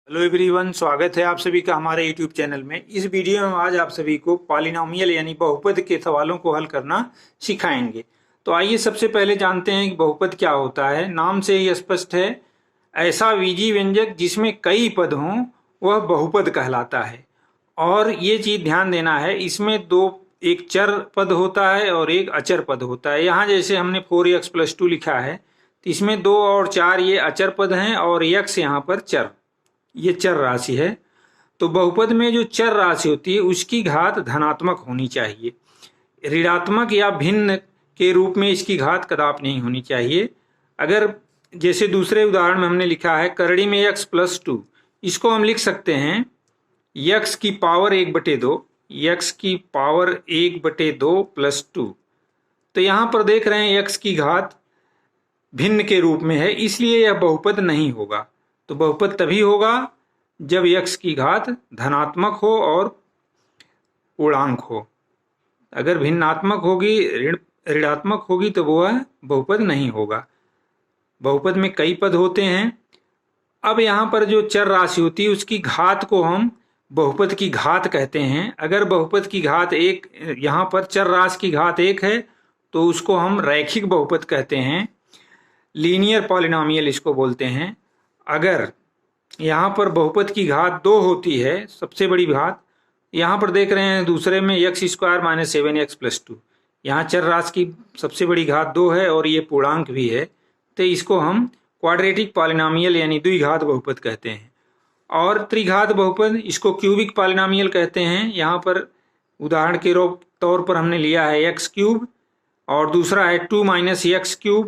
Hello everyone, स्वागत है आप सभी का हमारे यूट्यूब चैनल में। इस वीडियो में आज आप सभी को पॉलिनोमियल यानी बहुपद के सवालों को हल करना सिखाएंगे। तो आइए सबसे पहले जानते हैं कि बहुपद क्या होता है। नाम से ही स्पष्ट है, ऐसा बीजी व्यंजक जिसमें कई पद हों वह बहुपद कहलाता है। और ये चीज ध्यान देना है, इसमें एक चर पद होता है और एक अचर पद होता है। यहाँ जैसे हमने 4x+2 लिखा है, तो इसमें 2 और 4 ये अचर पद हैं और x यहाँ पर चर, ये चर राशि है। तो बहुपद में जो चर राशि होती है उसकी घात धनात्मक होनी चाहिए। ऋणात्मक या भिन्न के रूप में इसकी घात कदापि नहीं होनी चाहिए। अगर जैसे दूसरे उदाहरण में हमने लिखा है करड़ी में x+2, इसको हम लिख सकते हैं x की पावर 1/2, x की पावर 1/2 + 2। तो यहाँ पर देख रहे हैं x की घात भिन्न के रूप में है, इसलिए यह बहुपद नहीं होगा। तो बहुपद तभी होगा जब x की घात धनात्मक हो और पूर्णांक हो। अगर भिन्नात्मक होगी, ऋणात्मक होगी, तो वह बहुपद नहीं होगा। बहुपद में कई पद होते हैं। अब यहाँ पर जो चर राशि होती है उसकी घात को हम बहुपद की घात कहते हैं। अगर बहुपद की घात एक, यहाँ पर चर राशि की घात 1 है तो उसको हम रैखिक बहुपद कहते हैं, लीनियर पॉलिनोमियल इसको बोलते हैं। अगर यहाँ पर बहुपद की घात 2 होती है, सबसे बड़ी घात, यहाँ पर देख रहे हैं दूसरे में x² - 7x+2, यहाँ चर राशि की सबसे बड़ी घात 2 है और ये पूर्णांक भी है, तो इसको हम क्वाड्रेटिक पॉलिनोमियल यानी द्विघात बहुपद कहते हैं। और त्रिघात बहुपद, इसको क्यूबिक पॉलिनोमियल कहते हैं। यहाँ पर उदाहरण के तौर पर हमने लिया है x³ और दूसरा है 2 - x³,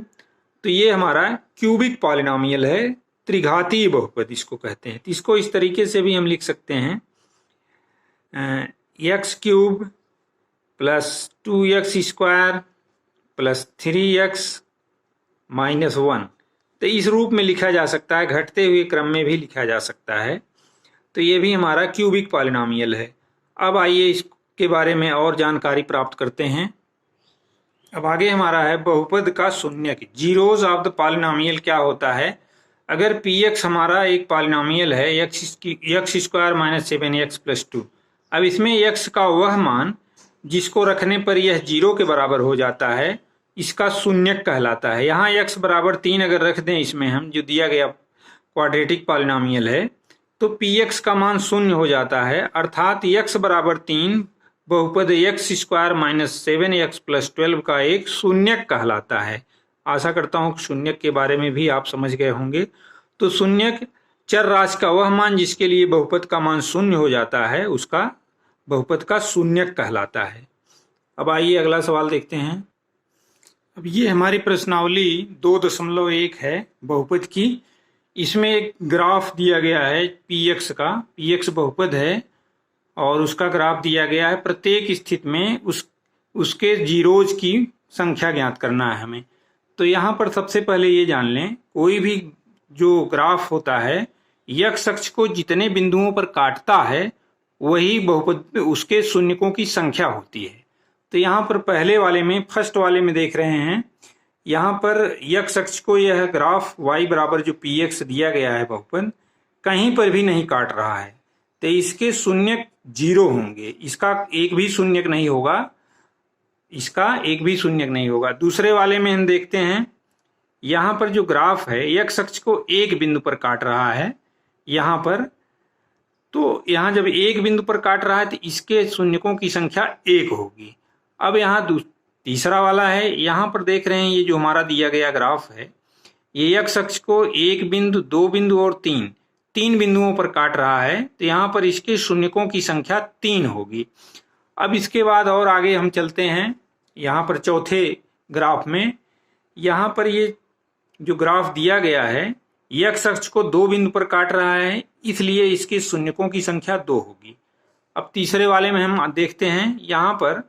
तो ये हमारा क्यूबिक पॉलिनोमियल है, त्रिघातीय बहुपद इसको कहते हैं। तो इसको इस तरीके से भी हम लिख सकते हैं, x³ + 2x² + 3x - 1। तो इस रूप में लिखा जा सकता है, घटते हुए क्रम में भी लिखा जा सकता है। तो ये भी हमारा क्यूबिक पॉलिनोमियल है। अब आइए इसके बारे में और जानकारी प्राप्त करते हैं। अब आगे हमारा है बहुपद का शून्यक, जीरोज ऑफ द पॉलिनोमियल क्या होता है। अगर px हमारा एक पॉलिनोमियल है x² - 7x+2, अब इसमें x का वह मान जिसको रखने पर यह 0 के बराबर हो जाता है, इसका शून्यक कहलाता है। यहाँ x = 3 अगर रख दें इसमें हम, जो दिया गया क्वाड्रेटिक पॉलिनोमियल है, तो px का मान 0 हो जाता है। अर्थात x = 3 बहुपद x² - 7x+12 का एक शून्यक कहलाता है। आशा करता हूँ शून्यक के बारे में भी आप समझ गए होंगे। तो शून्यक चर राशि का वह मान जिसके लिए बहुपद का मान 0 हो जाता है, उसका बहुपद का शून्यक कहलाता है। अब आइए अगला सवाल देखते हैं। अब ये हमारी प्रश्नावली 2.1 है बहुपद की। इसमें एक ग्राफ दिया गया है px का, px बहुपद है और उसका ग्राफ दिया गया है। प्रत्येक स्थिति में उसके जीरोज की संख्या ज्ञात करना है हमें। तो यहाँ पर सबसे पहले ये जान लें, कोई भी जो ग्राफ होता है x अक्ष को जितने बिंदुओं पर काटता है वही बहुपद उसके शून्यकों की संख्या होती है। तो यहाँ पर पहले वाले में, फर्स्ट वाले में देख रहे हैं, यहाँ पर x अक्ष को यह ग्राफ y = जो px दिया गया है बहुपद, कहीं पर भी नहीं काट रहा है, तो इसके शून्यक 0 होंगे। इसका एक भी शून्यक नहीं होगा, इसका एक भी शून्यक नहीं होगा। दूसरे वाले में हम देखते हैं, यहाँ पर जो ग्राफ है x अक्ष को एक बिंदु पर काट रहा है यहाँ पर, तो यहाँ जब एक बिंदु पर काट रहा है तो इसके शून्यकों की संख्या 1 होगी। अब यहाँ तीसरा वाला है, यहाँ पर देख रहे हैं ये जो हमारा दिया गया ग्राफ है, ये x अक्ष को 1 बिंदु, 2 बिंदु और 3 बिंदुओं पर काट रहा है, तो यहाँ पर इसके शून्यकों की संख्या 3 होगी। अब इसके बाद और आगे हम चलते हैं, यहाँ पर चौथे ग्राफ में, यहाँ पर ये जो ग्राफ दिया गया है x अक्ष को 2 बिंदु पर काट रहा है, इसलिए इसके शून्यकों की संख्या 2 होगी। अब तीसरे वाले में हम देखते हैं, यहाँ पर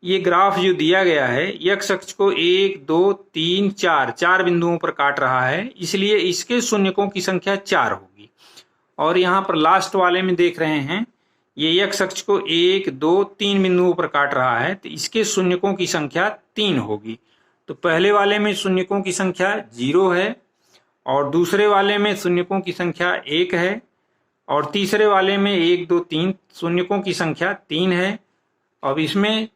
ये ग्राफ जो दिया गया है x अक्ष को 1, 2, 3, 4 बिंदुओं पर काट रहा है, इसलिए इसके शून्यकों की संख्या 4 होगी। और यहाँ पर लास्ट वाले में देख रहे हैं, ये x अक्ष को 1, 2, 3 बिंदुओं पर काट रहा है, तो इसके शून्यकों की संख्या 3 होगी। तो पहले वाले में शून्यकों की संख्या 0 है और दूसरे वाले में शून्यकों की संख्या 1 है। और तीसरे वाले में 1 2 3 शून्यकों की संख्या 3 है। अब इसमें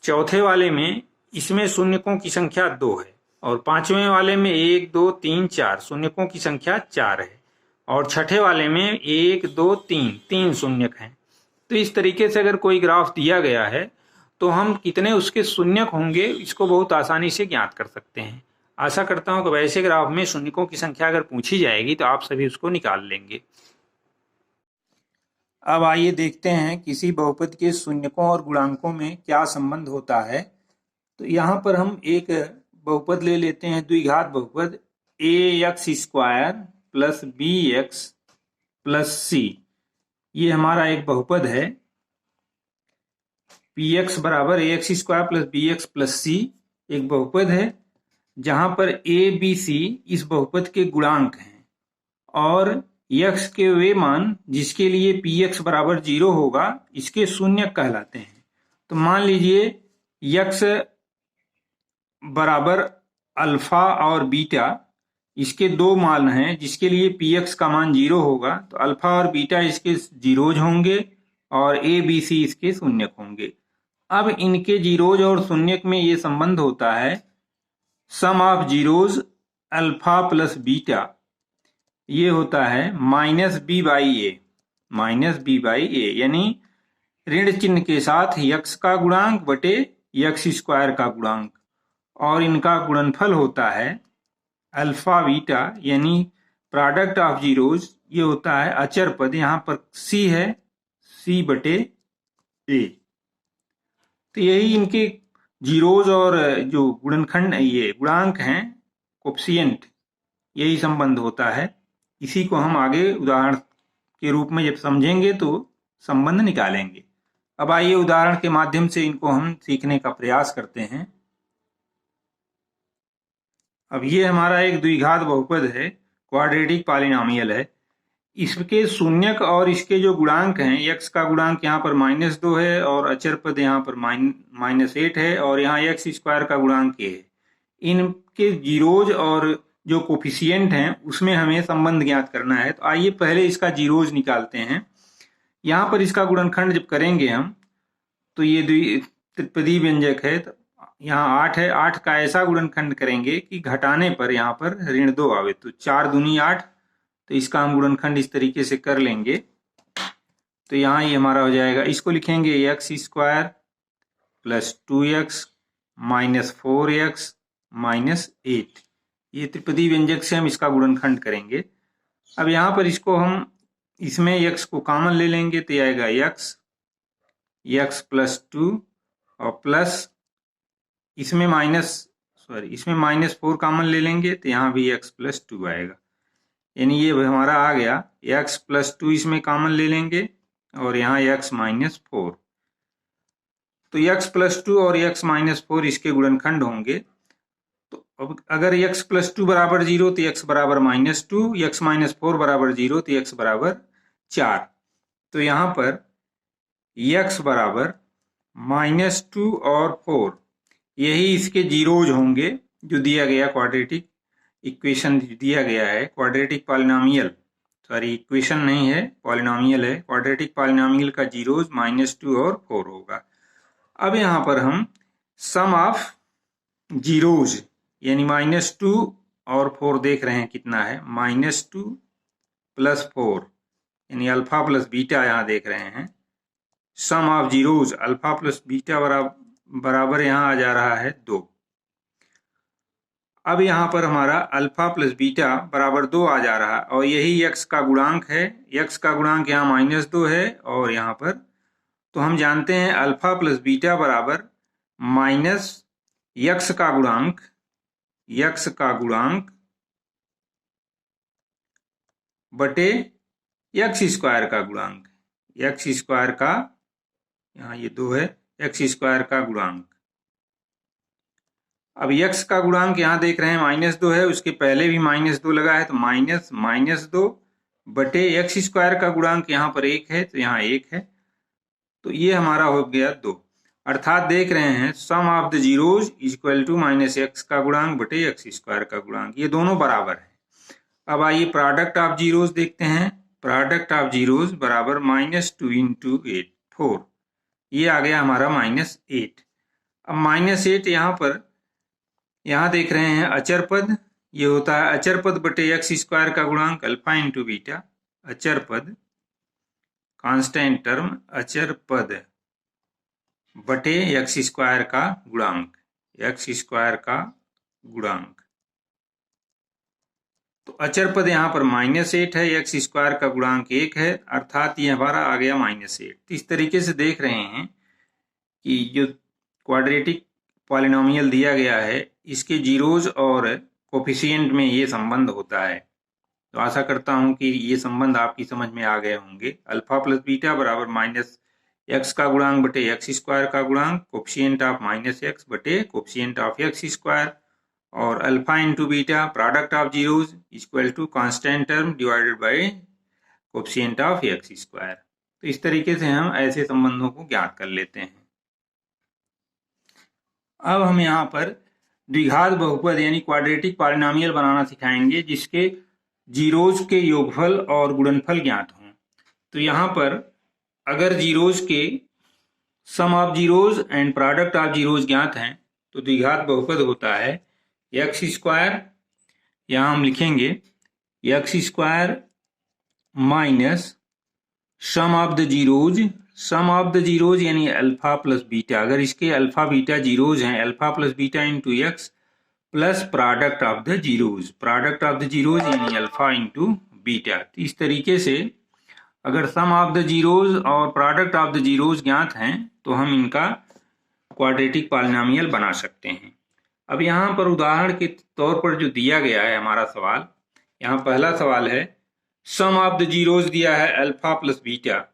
चौथे वाले में इसमें शून्यकों की संख्या 2 है और पांचवें वाले में 1 2 3 4 शून्यकों की संख्या 4 है और छठे वाले में 1 2 3 शून्यक हैं। तो इस तरीके से अगर कोई ग्राफ दिया गया है तो हम कितने उसके शून्यक होंगे इसको बहुत आसानी से ज्ञात कर सकते हैं। आशा करता हूं कि वैसे ग्राफ में शून्यकों की संख्या अगर पूछी जाएगी तो आप सभी उसको निकाल लेंगे। अब आइए देखते हैं किसी बहुपद के शून्यकों और गुणांकों में क्या संबंध होता है। तो यहाँ पर हम एक बहुपद ले लेते हैं, द्विघात बहुपद ax² plus bx plus c। ये हमारा एक बहुपद है। px बराबर ax² plus bx plus c एक बहुपद है जहां पर a b c इस बहुपद के गुणांक हैं और x के वे मान जिसके लिए px बराबर 0 होगा इसके शून्यक कहलाते हैं। तो मान लीजिए x बराबर अल्फा और बीटा इसके दो मान हैं जिसके लिए px का मान 0 होगा, तो अल्फा और बीटा इसके जीरोज होंगे और a b c इसके शून्यक होंगे। अब इनके जीरोज और शून्यक में ये संबंध होता है sum of zeros alpha plus beta, ये होता है माइनस बी बाई ए, यानी ऋण चिन्ह के साथ यक्स का गुणांक बटे यक्स स्क्वायर का गुणांक और इनका गुणनफल होता है अल्फा बीटा यानी प्रोडक्ट ऑफ जीरोज। ये होता है अचर पद, यहाँ पर c है c बटे a। तो यही इनके जीरोज और जो गुणनखंड ये गुणांक हैं कोफिशिएंट, यही संबंध होता है। इसी को हम आगे उदाहरण के रूप में जब समझेंगे तो संबंध निकालेंगे। अब आइए उदाहरण के माध्यम से इनको हम सीखने का प्रयास करते हैं। अब ये हमारा एक द्विघात बहुपद है, क्वाड्रेटिक पॉलिनोमियल है। इसके शून्यक और इसके जो गुणांक हैं, x का गुणांक यहाँ पर -2 है और अचर पद यहाँ पर -8 है और यहाँ x स्क्वायर का गुणांक a है। इनके जीरोज और जो कोफिशिएंट हैं उसमें हमें संबंध ज्ञात करना है। तो आइए पहले इसका जीरोज निकालते हैं। यहाँ पर इसका गुणनखंड जब करेंगे हम तो ये त्रिपदी व्यंजक है, तो यहाँ 8 है, 8 का ऐसा गुणनखंड करेंगे कि घटाने पर यहाँ पर ऋण 2 आवे, तो 4 दूनी 8, तो इसका हम गुणनखंड इस तरीके से कर लेंगे। तो यहाँ ये हमारा हो जाएगा, इसको लिखेंगे x² plus 2x minus 4x minus 8। ये त्रिपदी व्यंजक से हम इसका गुणनखंड करेंगे। अब यहाँ पर इसको हम इसमें x को कॉमन ले लेंगे तो आएगा x प्लस 2 और प्लस इसमें -4 कॉमन ले लेंगे तो यहाँ भी x प्लस 2 आएगा, यानी ये हमारा आ गया। x प्लस 2 इसमें कॉमन ले लेंगे और यहाँ x माइनस 4, तो x प्लस 2 और x माइनस 4 इसके गुणनखंड होंगे। तो अब अगर x प्लस 2 बराबर 0 तो x बराबर -2, x माइनस 4 बराबर 0 तो x बराबर 4। तो यहाँ पर x बराबर -2 और 4 यही इसके जीरोज होंगे जो दिया गया क्वाड्रेटिक इक्वेशन दिया गया है। क्वाड्रेटिक पॉलिनोमियल, सॉरी इक्वेशन नहीं है, पॉलिनोमियल है। क्वाड्रेटिक पॉलिनोमियल का जीरोज -2 और 4 होगा। अब यहाँ पर हम सम ऑफ जीरोज यानी -2 और 4 देख रहे हैं कितना है, -2 प्लस 4 यानी अल्फा प्लस बीटा यहाँ देख रहे हैं। Sum of zeros alpha plus beta बराबर यहाँ आ जा रहा है 2। अब यहाँ पर हमारा अल्फा प्लस बीटा बराबर 2 आ जा रहा है और यही x का गुणांक है। x का गुणांक यहाँ -2 है और यहाँ पर तो हम जानते हैं अल्फा प्लस बीटा बराबर माइनस x का गुणांक बटे x स्क्वायर का गुणांक, x स्क्वायर का यहाँ ये 2 है, x स्क्वायर का गुणांक। अब x का गुणांक यहाँ देख रहे हैं -2 है, उसके पहले भी -2 लगा है तो -2 बटे x स्क्वायर का गुणांक यहाँ पर 1 है तो यहाँ 1 है, तो ये हमारा हो गया 2। अर्थात देख रहे हैं sum of the zeros equal to -x का गुणांक बटे x स्क्वायर का गुणांक, ये दोनों बराबर है। अब आइए प्रोडक्ट ऑफ जीरोज देखते हैं। प्रोडक्ट ऑफ जीरोज बराबर -2 इंटू 8 4। ये आ गया हमारा -8। अब -8 यहाँ देख रहे हैं अचर पद, ये होता है अचर पद बटे एक्स स्क्वायर का गुणांक अल्फा इंटू बीटा। अचर पद कांस्टेंट टर्म अचर पद बटे एक्स स्क्वायर का गुणांक, एक्स स्क्वायर का गुणांक। तो अचर पद यहाँ पर -8 है, एक्स स्क्वायर का गुणांक 1 है, अर्थात ये हमारा आ गया -8। तो इस तरीके से देख रहे हैं कि जो क्वाड्रेटिक पॉलिनोमियल दिया गया है इसके जीरोज और कोफिशिएंट में ये संबंध होता है। तो आशा करता हूं कि ये संबंध आपकी समझ में आ गए होंगे। अल्फा प्लस बीटा बराबर -x का गुणांक बटे एक्स स्क्वायर का गुणांक, कोफिशिएंट ऑफ -x बटे कोफिशिएंट ऑफ एक्स स्क्वायर, और alpha into beta product of zeros equal to constant term divided by coefficient of x square. तो इस तरीके से हम ऐसे संबंधों को ज्ञात कर लेते हैं। अब हम यहाँ पर द्विघात बहुपद यानी क्वाड्रेटिक पॉलिनोमियल बनाना सिखाएंगे जिसके जीरोज के योगफल और गुणनफल ज्ञात हों। तो यहाँ पर अगर जीरोज के sum of zeros and product of zeros ज्ञात हैं तो द्विघात बहुपद होता है एक्स स्क्वायर, यहाँ हम लिखेंगे x square minus sum of the zeros, sum of the zeros यानी अल्फा प्लस बीटा, अगर इसके अल्फा बीटा जीरोज हैं alpha plus beta into x plus product of the zeros, product of the zeros यानी alpha into beta. तो इस तरीके से अगर सम ऑफ द जीरोज और प्रोडक्ट ऑफ द जीरोज ज्ञात हैं तो हम इनका क्वाड्रेटिक पॉलिनोमियल बना सकते हैं। अब यहाँ पर उदाहरण के तौर पर जो दिया गया है हमारा सवाल, यहाँ पहला सवाल है सम ऑफ द जीरोज दिया है alpha plus beta,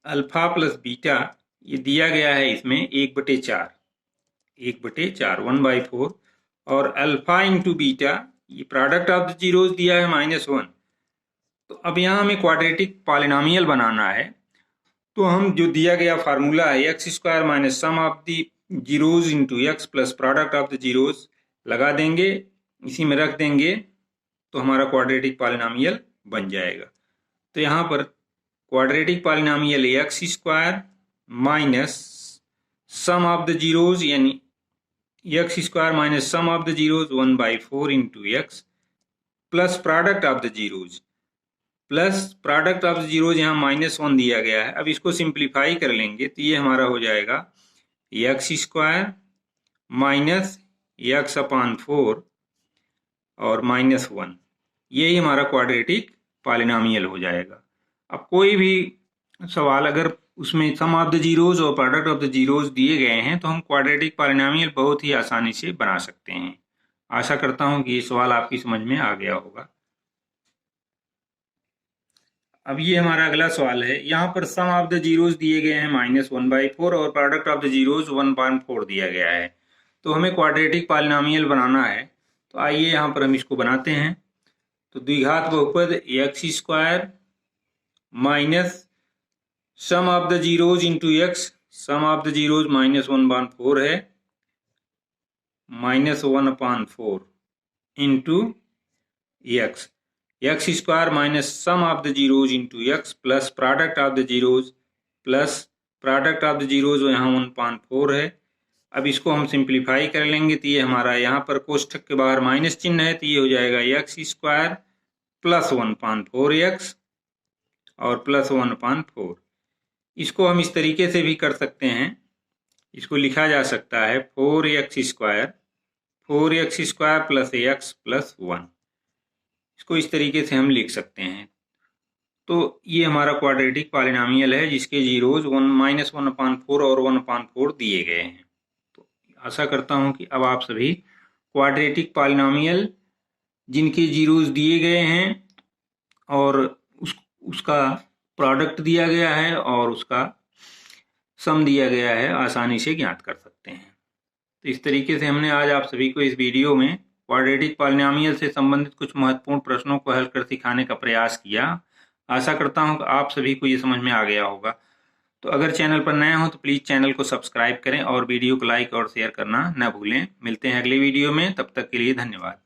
alpha plus beta ये दिया गया है इसमें 1/4, 1/4 1/4, और अल्फा इंटू बीटा ये प्रोडक्ट ऑफ द जीरोज दिया है -1। तो अब यहाँ हमें क्वाड्रेटिक पॉलिनोमियल बनाना है तो हम जो दिया गया फार्मूला है x square minus sum of the zeros into x plus product of the zeros लगा देंगे, इसी में रख देंगे तो हमारा क्वाड्रेटिक पॉलिनोमियल बन जाएगा। तो यहाँ पर quadratic polynomial x square minus sum of the zeros यानी x square minus sum of the zeros 1/4 into x plus product of the zeros, plus product of the zeros यहाँ -1 दिया गया है। अब इसको सिंप्लीफाई कर लेंगे तो ये हमारा हो जाएगा x square minus x upon 4 और -1, यही हमारा क्वाड्रेटिक पॉलिनोमियल हो जाएगा। अब कोई भी सवाल अगर उसमें सम ऑफ द जीरोज और प्रोडक्ट ऑफ द जीरोज दिए गए हैं तो हम क्वाड्रेटिक पॉलिनोमियल बहुत ही आसानी से बना सकते हैं। आशा करता हूं कि ये सवाल आपकी समझ में आ गया होगा। अब ये हमारा अगला सवाल है, यहाँ पर सम ऑफ द जीरोज दिए गए हैं -1/4 और प्रोडक्ट ऑफ द जीरोज 1/4 दिया गया है। तो हमें क्वाड्रेटिक पॉलिनोमियल बनाना है, तो आइए यहाँ पर हम इसको बनाते हैं। तो द्विघात बहुपद x square minus sum of the zeros into x, sum of the zeros -1/4 है, -1/4 into x, x square minus sum of the zeros into x plus product of the zeros, plus product of the zeros यहाँ 1/4 है। अब इसको हम simplify कर लेंगे तो ये हमारा यहाँ पर कोष्ठक के बाहर माइनस चिन्ह है तो ये हो जाएगा एक्स स्क्वायर प्लस 1/4 एक्स और प्लस 1/4। इसको हम इस तरीके से भी कर सकते हैं, इसको लिखा जा सकता है 4x square plus x plus 1, इसको इस तरीके से हम लिख सकते हैं। तो ये हमारा क्वाड्रेटिक पॉलिनोमियल है जिसके जीरोज -1/4 और 1/4 दिए गए हैं। तो आशा करता हूं कि अब आप सभी क्वाड्रेटिक पॉलिनोमियल जिनके जीरोज दिए गए हैं और उसका प्रोडक्ट दिया गया है और उसका सम दिया गया है आसानी से ज्ञात कर सकते हैं। तो इस तरीके से हमने आज आप सभी को इस वीडियो में क्वाड्रेटिक पॉलिनोमियल से संबंधित कुछ महत्वपूर्ण प्रश्नों को हल कर सिखाने का प्रयास किया। आशा करता हूं कि आप सभी को ये समझ में आ गया होगा। तो अगर चैनल पर नए हो तो प्लीज़ चैनल को सब्सक्राइब करें और वीडियो को लाइक और शेयर करना न भूलें। मिलते हैं अगले वीडियो में, तब तक के लिए धन्यवाद।